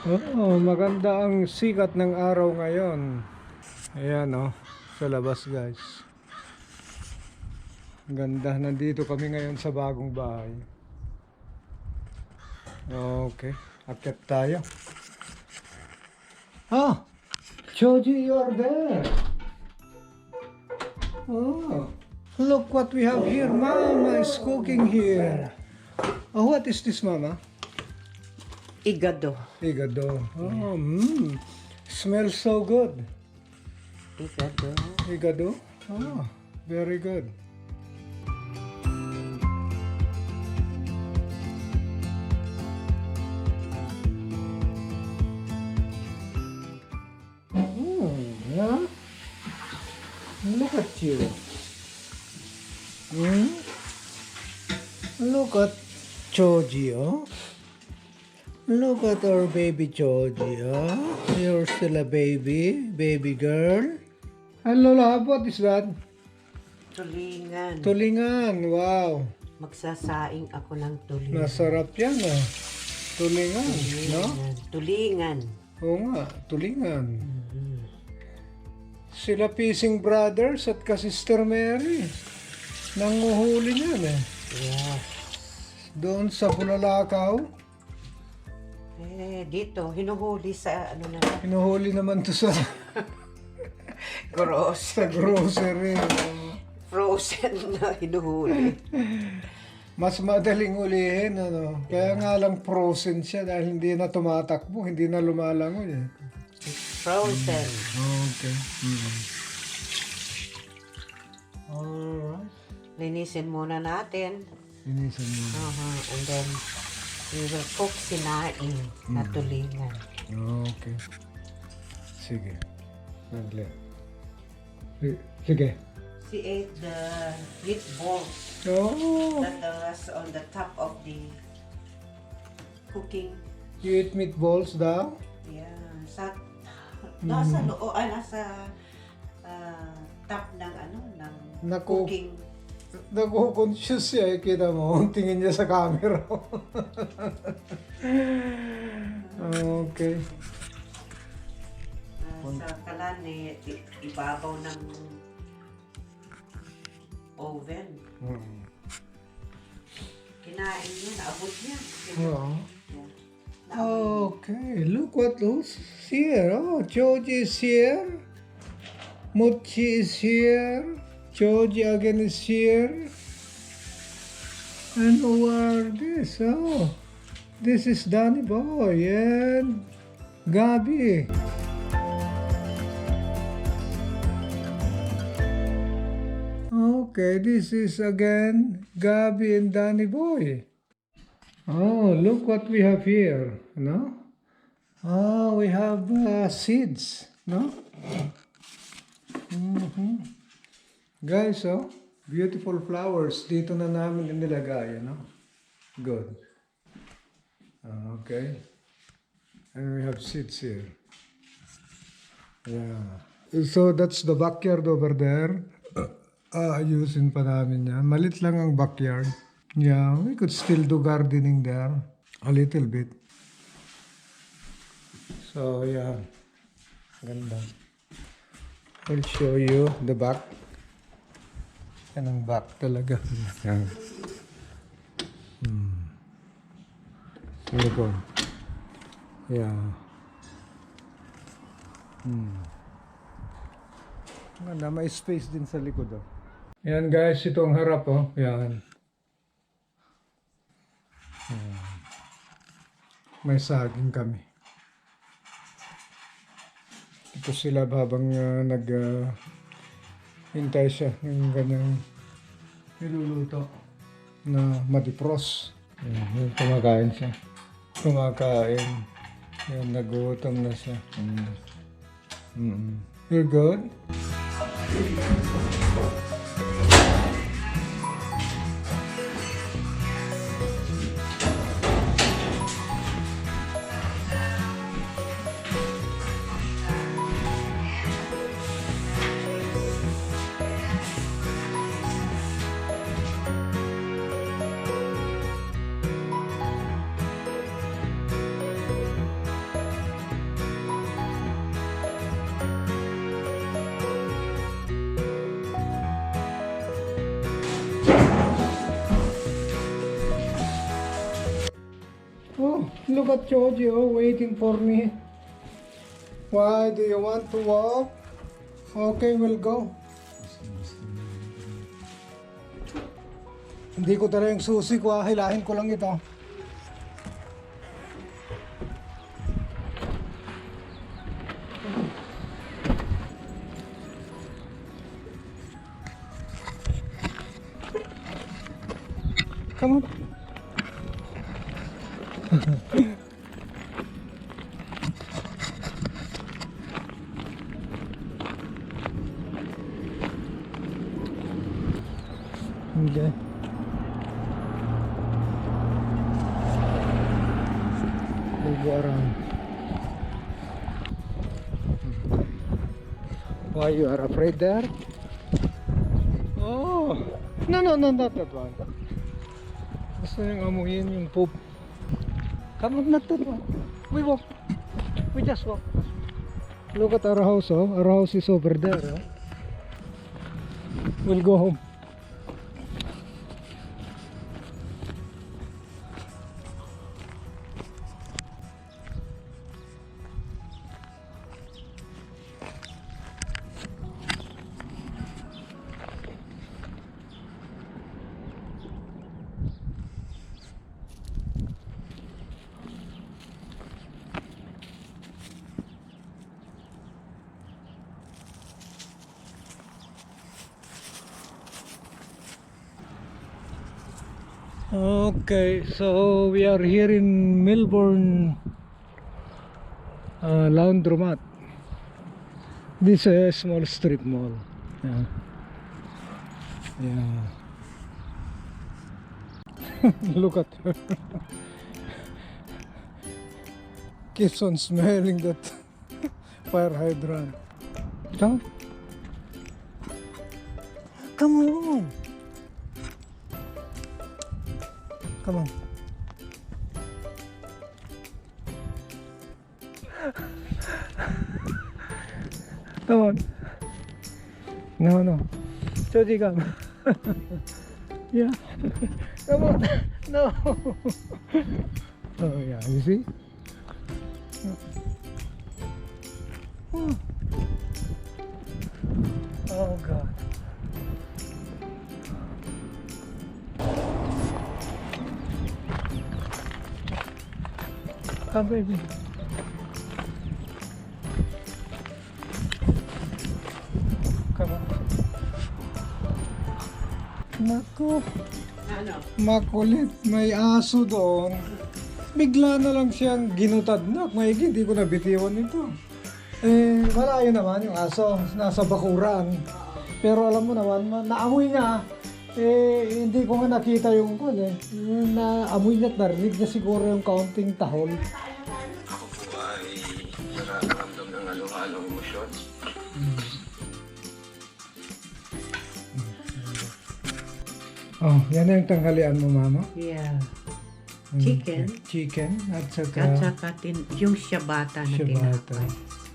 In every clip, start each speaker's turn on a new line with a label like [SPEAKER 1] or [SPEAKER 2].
[SPEAKER 1] Oo, maganda ang sikat ng araw ngayon. Ayan sa labas guys. Ganda, nandito kami ngayon sa bagong bahay. Okay, akyat tayo. Choji, you are there. Oh, look what we have here. Mama is cooking here. What is this, Mama?
[SPEAKER 2] Igado.
[SPEAKER 1] Igado. Smells so good.
[SPEAKER 2] Igado.
[SPEAKER 1] Igado? Very good. Yeah? Look at you. Look at Choji, Look at our baby Choji, You're still a baby girl. Hello, love. What is that?
[SPEAKER 2] Tulingan.
[SPEAKER 1] Tulingan, wow.
[SPEAKER 2] Magsasaing ako ng tulingan.
[SPEAKER 1] Masarap yan, Tulingan, no?
[SPEAKER 2] Tulingan.
[SPEAKER 1] Oo nga, tulingan. Sila Pising Brothers at ka-Sister Mary. Nanguhuli niyan,
[SPEAKER 2] Yes.
[SPEAKER 1] Doon sa Bulalakaw.
[SPEAKER 2] Dito, hinuhuli sa na.
[SPEAKER 1] Hinuhuli naman to sa
[SPEAKER 2] Gross.
[SPEAKER 1] sa grocery.
[SPEAKER 2] Frozen na hinuhuli.
[SPEAKER 1] Mas madaling ulihin, Kaya nga lang frozen siya dahil hindi na tumatakbo, hindi na lumalangoy,
[SPEAKER 2] Frozen.
[SPEAKER 1] Okay. Alright.
[SPEAKER 2] Linisin muna natin.
[SPEAKER 1] Linisin mo.
[SPEAKER 2] And then, we will cook sinaing na tulingan.
[SPEAKER 1] Okay. Sige. Naglit. Sige.
[SPEAKER 2] She ate the meatballs that was on the top of the cooking.
[SPEAKER 1] You eat meatballs daw?
[SPEAKER 2] Yeah. Nasa loob, nasa top ng ng cooking.
[SPEAKER 1] Nako-conscious siya, kita mo. Tingin niya sa camera. Okay.
[SPEAKER 2] Sa kalan ibabaw ng oven. Kinain niya, naabot niya.
[SPEAKER 1] Okay, look who's here. Choji is here. Mochi is here. Choji again is here. And who are this? This is Danny Boy and Gabi. Okay, this is again Gabi and Danny Boy. Look what we have here, we have seeds, Guys, beautiful flowers. Dito na namin inilagay, Good. Okay. And we have seeds here. Yeah. So that's the backyard over there. Ayusin pa namin yan. Malit lang ang backyard. Yeah, we could still do gardening there. A little bit. So, yeah. Ganda. I'll show you the back. Yan ang back talaga. Yan. Here go. Yeah. Ganda, may space din sa likod, Yan guys, ito ang harap, Yan. May saging kami. Ito sila habang hintay siya ng ganyang niluluto na madipros. Yan, kumakain siya. Kumakain. Yan, nagutom na siya. You're good? look at Jojo waiting for me. Why do you want to walk? Okay, we'll go. Hindi ko talaga yung susi ko, hilahin ko lang ito. Come on. Okay. We'll go around. Why you are afraid there? Oh, no, not that one. Gusto niyang amuyin yung poop. Come on, not that one. We walk. We just walk. Look at our house, oh. Our house is over there, oh. We'll go home. Okay, so we are here in Melbourne laundromat. This is a small strip mall. Yeah. Look at her. Keeps on smelling that fire hydrant. Come on. Come on. Come on. No. Joji, come. Yeah. Come on. No. Oh yeah, you see? Oh God. Come, baby. Come on. Naku.
[SPEAKER 2] Ano?
[SPEAKER 1] Makulit. May aso doon. Bigla na lang siyang ginutad na. Maigi, hindi ko nabitiwan ito. Malayo naman yung aso. Nasa bakuran. Pero alam mo naman, naamoy nga. Hindi ko nga nakita yung naamoy niya at narinig niya siguro yung kaunting tahol.
[SPEAKER 3] Ako po ay nakakaramdam ng halo-halong emosyon.
[SPEAKER 1] Oh, yan na yung tanghalian mo, mama?
[SPEAKER 2] Yeah. Chicken.
[SPEAKER 1] Chicken at
[SPEAKER 2] At
[SPEAKER 1] saka
[SPEAKER 2] saka yung siyabata na
[SPEAKER 1] Siyabata.
[SPEAKER 2] tinapay.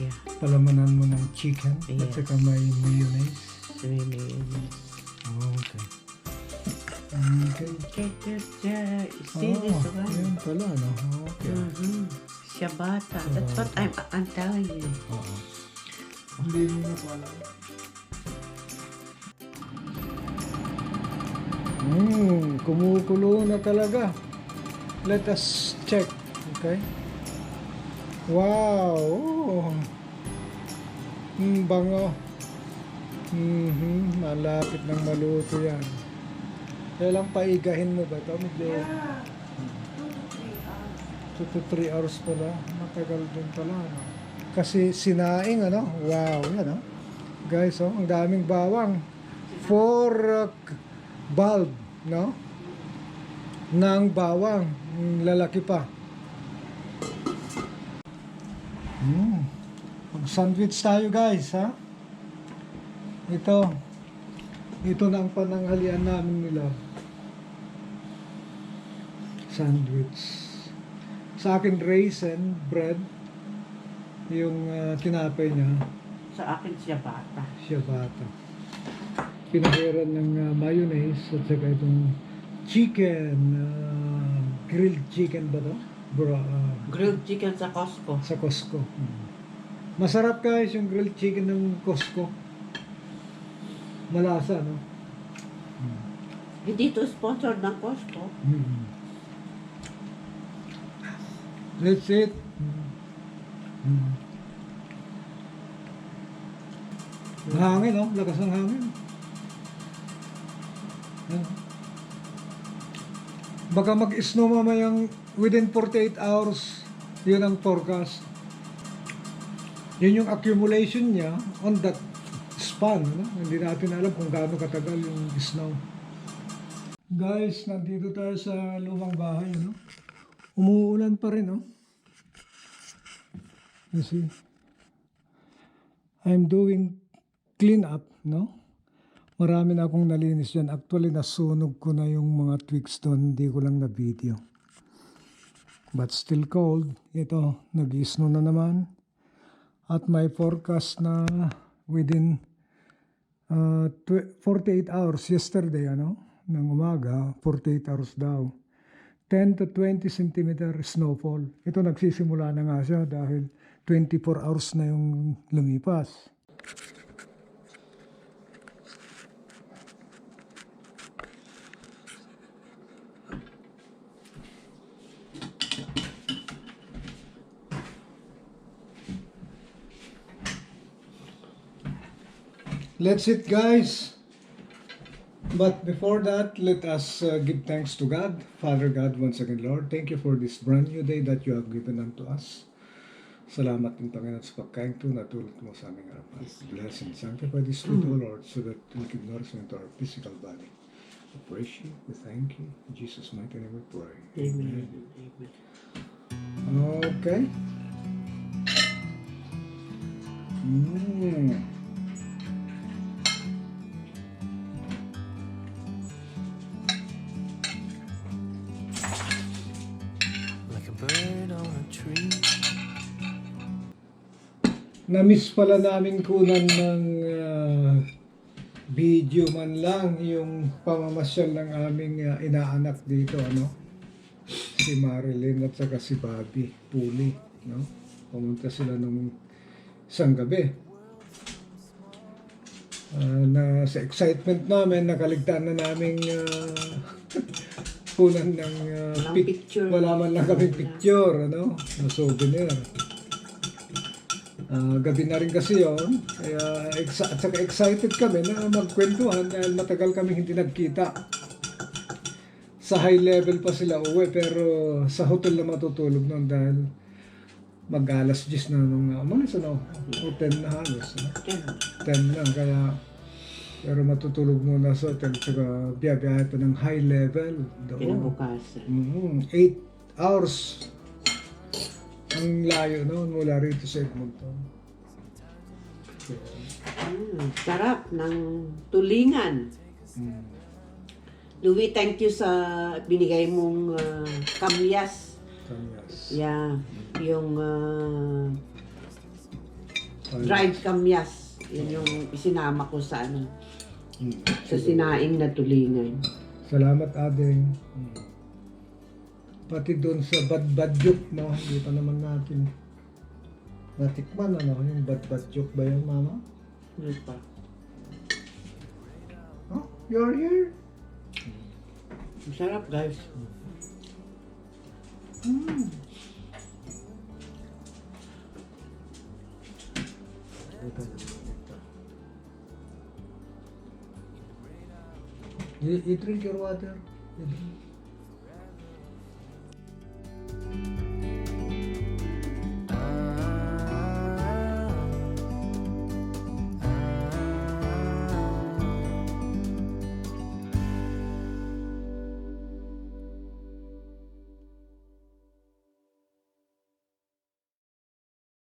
[SPEAKER 2] Yeah.
[SPEAKER 1] palamanan mo ng chicken at
[SPEAKER 2] Yes.
[SPEAKER 1] saka may mayonnaise. Okay.
[SPEAKER 2] See this one?
[SPEAKER 1] Yan pala, no? Okay.
[SPEAKER 2] Siyabata. That's what I'm telling you.
[SPEAKER 1] Hindi mo na pala. Kumukulo na talaga. Let us check. Okay. Wow. Bango. Malapit ng maluto yan. Kailang paigahin mo ba ito? Medyo 2 to 3 hours pala. Matagal din pala. No? Kasi sinaing, ano? Wow, yan, no? Guys, oh, ang daming bawang. 4 bulb, no? Ng bawang. Lalaki pa. Mag-sandwich tayo, guys, ha? Ito na ang pananghalian namin nila. Sandwich. Sa akin, raisin, bread. Yung tinapay niya.
[SPEAKER 2] Sa akin siyabata.
[SPEAKER 1] Siyabata. Pinahiran ng mayonnaise at saka itong chicken. Grilled chicken ba ito?
[SPEAKER 2] Grilled chicken sa Costco.
[SPEAKER 1] sa Costco. Masarap guys yung grilled chicken ng Costco. Malasa, no?
[SPEAKER 2] Hindi to sponsored ng Costco.
[SPEAKER 1] That's it. Hangin, no? Lakas ng hangin. Baka mag-snow mamayang within 48 hours. Yun ang forecast. Yun yung accumulation niya on that span. No? Hindi natin alam kung gaano katagal yung snow. Guys, nandito tayo sa lumang bahay. No? Umuulan pa rin. No? You see? I'm doing clean up. No? Marami na akong nalinis dyan. Actually, nasunog ko na yung mga twigs doon. Hindi ko lang na video. But still cold. Ito, nag-snow na naman. At may forecast na within 48 hours. Yesterday, ng umaga, 48 hours daw. 10 to 20 centimeter snowfall. Ito nagsisimula na nga siya dahil 24 hours na yung lumipas. Let's eat, guys. But before that, let us give thanks to God. Father God, once again, Lord, thank you for this brand new day that you have given unto us. Salamat din, Panginoon, sa pagkain ito na tulad mo sa aming harapan. Bless and sanctify this food, O Lord, so that we can nourish into our physical body. We praise you, we thank you. In Jesus' mighty name we pray.
[SPEAKER 2] Amen.
[SPEAKER 1] Okay.
[SPEAKER 3] Like a bird on a tree.
[SPEAKER 1] Na-miss pala namin kunan ng video man lang yung pamamasyal ng aming inaanak dito, si Marilyn at saka si Bobby Puli, pumunta sila nung isang gabi. Na sa excitement namin, nakaligtaan na namin kunan ng
[SPEAKER 2] picture.
[SPEAKER 1] wala man lang kaming picture, na souvenir. Gabi na rin kasi yun, kaya at saka excited kami na magkwentuhan dahil matagal kami hindi nagkita. Sa high level pa sila uwi, pero sa hotel na matutulog noon dahil mag-alas 10 na nung umalis, o 10 na halos. 10 lang, kaya pero matutulog muna sa hotel, saka biyabiyahe pa ng high level doon.
[SPEAKER 2] Kinabukasan.
[SPEAKER 1] 8 hours ang layo noon mula rito sa Edmonton.
[SPEAKER 2] Sarap ng tulingan. Louie, thank you sa binigay mong kamyas. Yeah, yung dried kamyas. Yun yung isinama ko sa sa Sinaing na tulingan.
[SPEAKER 1] Salamat, Adeng. Pati doon sa badbadyok, hindi pa naman natin natikman, yung badbadyok ba yun, Mama?
[SPEAKER 2] Ano pa?
[SPEAKER 1] Oh, you're here?
[SPEAKER 2] Masarap, guys.
[SPEAKER 1] You drink your water. You drink.